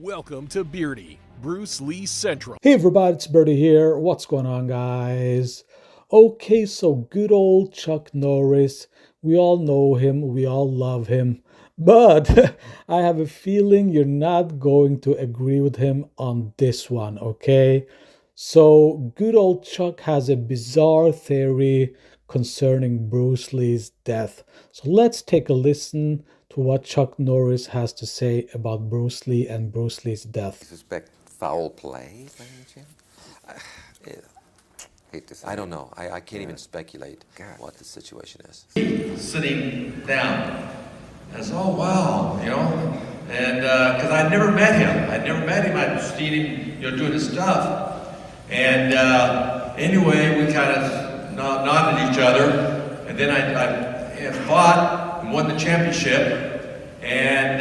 Welcome to Beardy, Bruce Lee Central. Hey everybody, it's Birdie here. What's going on, guys? Okay, so good old Chuck Norris. We all know him, we all love him. But I have a feeling you're not going to agree with him on this one, okay? So, good old Chuck has a bizarre theory concerning Bruce Lee's death. So, let's take a listen to what Chuck Norris has to say about Bruce Lee and Bruce Lee's death. Suspect foul play, by any chance? I don't know. I can't even speculate what the situation is. Sitting down. I said, oh, wow, you know, and because I'd never met him. I'd seen him, doing his stuff. And anyway, we kind of nodded at each other. And then I fought and won the championship. And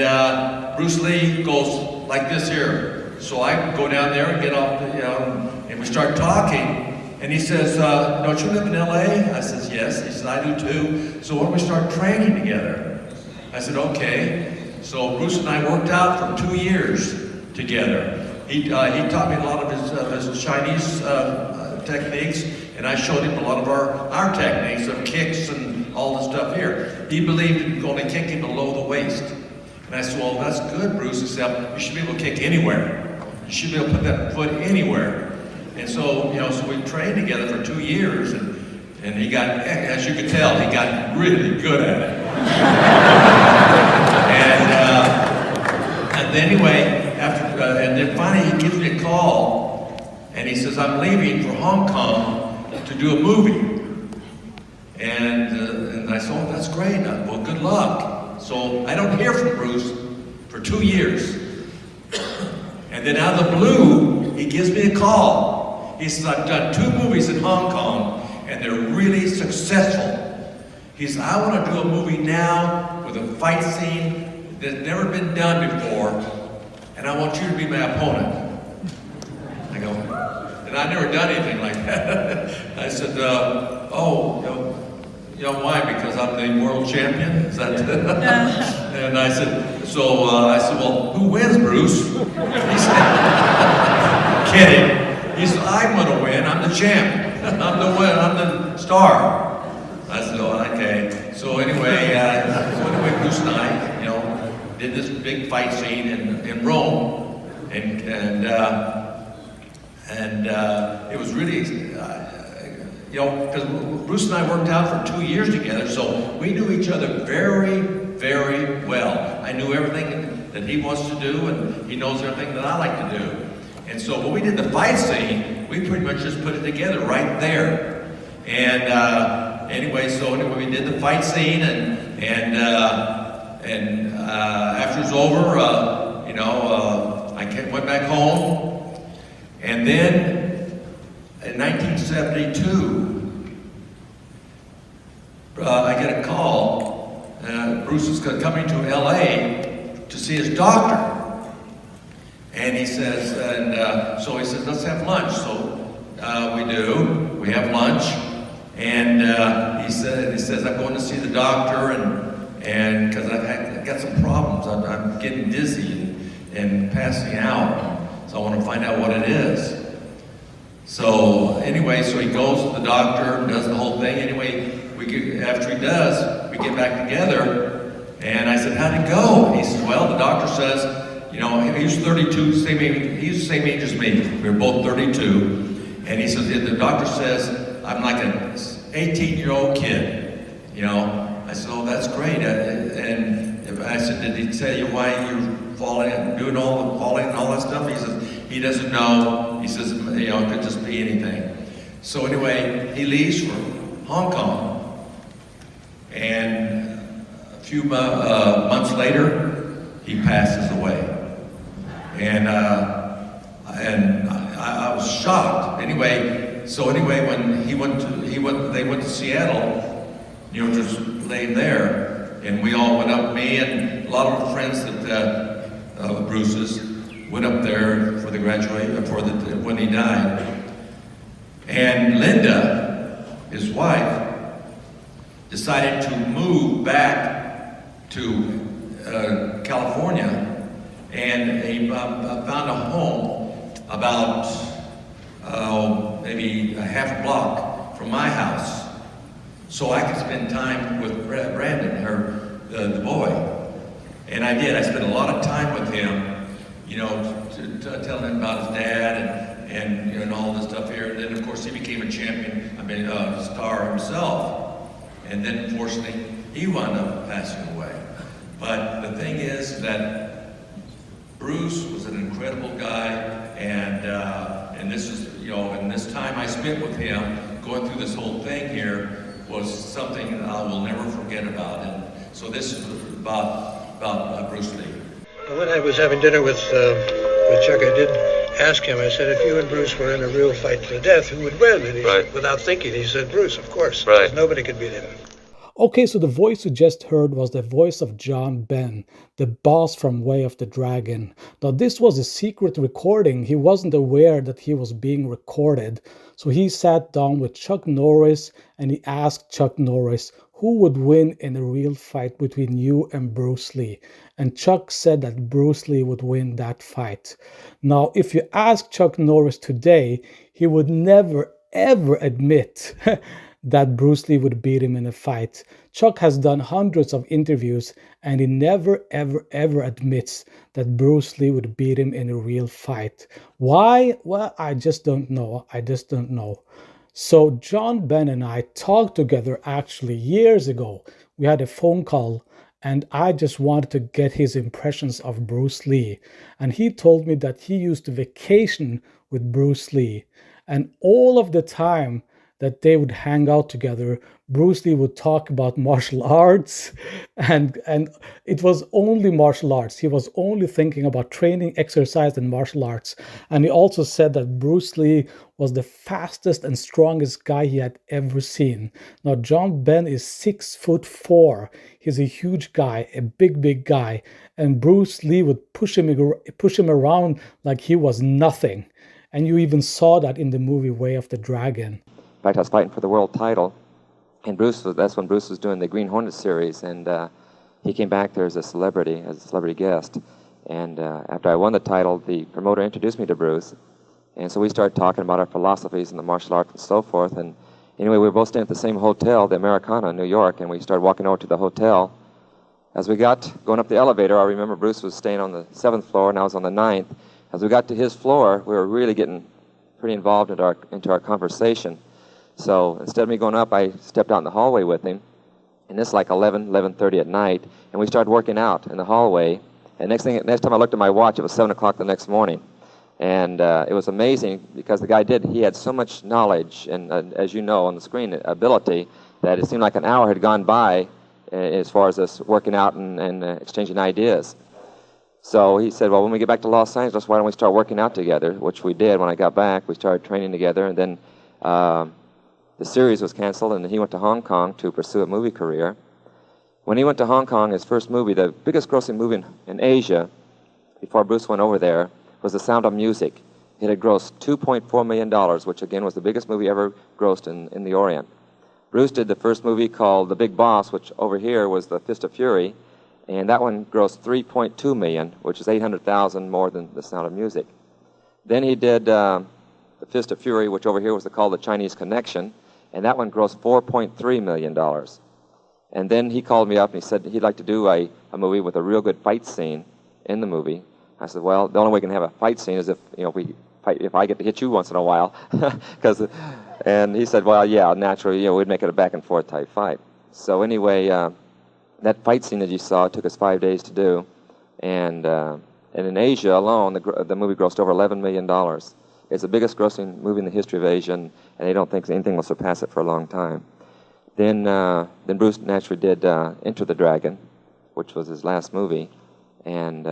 Bruce Lee goes like this here. So I go down there and get off, and we start talking. And he says, don't you live in LA? I says, yes. He says, I do too. So why don't we start training together? I said, okay. So Bruce and I worked out for 2 years together. He taught me a lot of his Chinese techniques, and I showed him a lot of our techniques of kicks and all the stuff here. He believed in only kicking below the waist. And I said, well, that's good, Bruce, except you should be able to kick anywhere. You should be able to put that foot anywhere. And so, so we trained together for 2 years, and he got, as you can tell, he got really good at it. and anyway, and then finally he gives me a call, and he says, I'm leaving for Hong Kong to do a movie. And I said, oh, that's great. Well, good luck. So I don't hear from Bruce for 2 years. And then out of the blue, he gives me a call. He says, I've done 2 movies in Hong Kong, and they're really successful. He says, I want to do a movie now with a fight scene that's never been done before, and I want you to be my opponent. I go, and I've never done anything like that. I said, why? Because I'm the world champion? Is that? And I said, well, who wins, Bruce? He said, kidding. He said, I'm going to win. I'm the champ. I'm the winner. I'm the star. I said, oh, okay. So anyway, Bruce and I, did this big fight scene in Rome, and it was really, because Bruce and I worked out for 2 years together, so we knew each other very, very well. I knew everything that he wants to do, and he knows everything that I like to do. And so when we did the fight scene, we pretty much just put it together right there. And anyway, we did the fight scene, and after it was over, I went back home, and then in 1972, I get a call. Bruce is coming to LA to see his doctor. And he says, so he says, let's have lunch. So we do. We have lunch, and he says, I'm going to see the doctor, and because I've got some problems. I'm getting dizzy and passing out. So I want to find out what it is. So anyway, so he goes to the doctor, does the whole thing. Anyway, after he does, we get back together, and I said, how'd it go? And he says, well, the doctor says, he was 32, he was the same age as me. We were both 32. And he says, the doctor says, I'm like an 18-year-old kid. I said, oh, that's great. And I said, did he tell you why you're falling and doing all the falling and all that stuff? He says, he doesn't know. He says, it could just be anything. So anyway, he leaves for Hong Kong. And a few months later, he passes away. And I was shocked. Anyway, when they went to Seattle, just laying there, and we all went up. Me and a lot of our friends that Bruce's went up there for the when he died. And Linda, his wife, decided to move back to California and he found a home about maybe a half a block from my house, so I could spend time with Brandon, the boy. And I did. I spent a lot of time with him, you know, telling him about his dad and all this stuff here. And then, of course, he became a champion, star himself. And then, unfortunately, he wound up passing away. But the thing is that Bruce was an incredible guy, and this is, and this time I spent with him, going through this whole thing here, was something that I will never forget about. And so this is about Bruce Lee. When I was having dinner with Chuck, I did ask him, I said, if you and Bruce were in a real fight to the death, who would win? And he, without thinking, he said, Bruce, of course. Right. Because nobody could beat him. Okay, so the voice you just heard was the voice of John Ben, the boss from Way of the Dragon. Now, this was a secret recording. He wasn't aware that he was being recorded. So he sat down with Chuck Norris and he asked Chuck Norris, who would win in a real fight between you and Bruce Lee? And Chuck said that Bruce Lee would win that fight. Now, if you ask Chuck Norris today, he would never, ever admit that Bruce Lee would beat him in a fight. Chuck has done hundreds of interviews and he never, ever, ever admits that Bruce Lee would beat him in a real fight. Why? Well, I just don't know. I just don't know. So John Ben and I talked together actually years ago. We had a phone call and I just wanted to get his impressions of Bruce Lee. And he told me that he used to vacation with Bruce Lee. And all of the time that they would hang out together, Bruce Lee would talk about martial arts, and it was only martial arts. He was only thinking about training, exercise, and martial arts. And he also said that Bruce Lee was the fastest and strongest guy he had ever seen. Now, John Ben is 6'4". He's a huge guy, a big guy, and Bruce Lee would push him around like he was nothing. And you even saw that in the movie Way of the Dragon. In fact, I was fighting for the world title, and that's when Bruce was doing the Green Hornet series, and he came back there as a celebrity guest. And after I won the title, the promoter introduced me to Bruce, and so we started talking about our philosophies and the martial arts and so forth. And anyway, we were both staying at the same hotel, the Americana in New York, and we started walking over to the hotel. As we got going up the elevator, I remember Bruce was staying on the 7th floor, and I was on the 9th. As we got to his floor, we were really getting pretty involved into our conversation. So instead of me going up, I stepped out in the hallway with him, and it's like 11:30 at night, and we started working out in the hallway. And next time I looked at my watch, it was 7 o'clock the next morning. And it was amazing because the guy he had so much knowledge and, as you know on the screen, ability, that it seemed like an hour had gone by as far as us working out and exchanging ideas. So he said, well, when we get back to Los Angeles, why don't we start working out together, which we did. When I got back, we started training together, and then the series was canceled, and he went to Hong Kong to pursue a movie career. When he went to Hong Kong, his first movie, the biggest grossing movie in Asia, before Bruce went over there, was The Sound of Music. It had grossed $2.4 million, which again was the biggest movie ever grossed in the Orient. Bruce did the first movie called The Big Boss, which over here was The Fist of Fury, and that one grossed $3.2 million, which is $800,000 more than The Sound of Music. Then he did The Fist of Fury, which over here was called The Chinese Connection, and that one grossed $4.3 million. And then he called me up and he said he'd like to do a movie with a real good fight scene in the movie. I said, well, the only way we can have a fight scene is if I get to hit you once in a while. And he said, well, yeah, naturally, we'd make it a back-and-forth type fight. So anyway, that fight scene that you saw took us 5 days to do. And in Asia alone, the movie grossed over $11 million. It's the biggest grossing movie in the history of Asia, and they don't think anything will surpass it for a long time. Then Bruce naturally did Enter the Dragon, which was his last movie, and it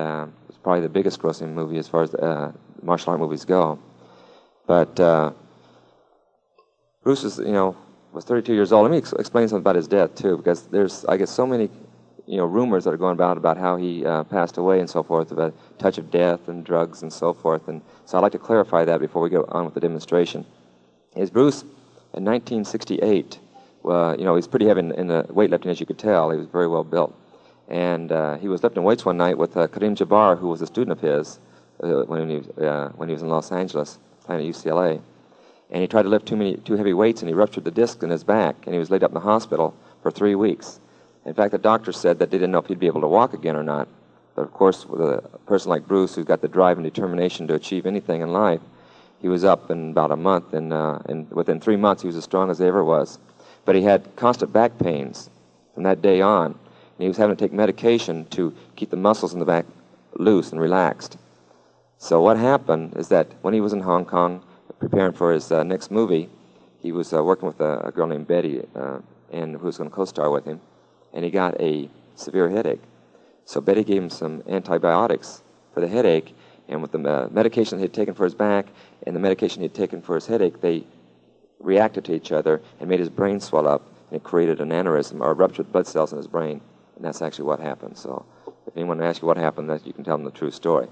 was probably the biggest grossing movie as far as martial art movies go. But Bruce was 32 years old. Let me explain something about his death too, because there's, I guess, so many rumors that are going about how he passed away and so forth, about touch of death and drugs and so forth. And so I'd like to clarify that before we go on with the demonstration. Is Bruce in 1968? He's pretty heavy in the weightlifting, as you could tell. He was very well built. And he was lifting weights one night with 𝘽𝙧𝙪𝙘𝙧, who was a student of his when he was in Los Angeles, playing at UCLA. And he tried to lift too heavy weights, and he ruptured the disc in his back, and he was laid up in the hospital for 3 weeks. In fact, the doctor said that they didn't know if he'd be able to walk again or not. But of course, with a person like Bruce, who's got the drive and determination to achieve anything in life, he was up in about a month, and within 3 months, he was as strong as he ever was. But he had constant back pains from that day on, and he was having to take medication to keep the muscles in the back loose and relaxed. So what happened is that when he was in Hong Kong preparing for his next movie, he was working with a girl named Betty, and who was going to co-star with him, and he got a severe headache. So Betty gave him some antibiotics for the headache, and with the medication he had taken for his back and the medication he had taken for his headache, they reacted to each other and made his brain swell up, and it created an aneurysm, or ruptured blood cells in his brain, and that's actually what happened. So if anyone asks you what happened, that you can tell them the true story.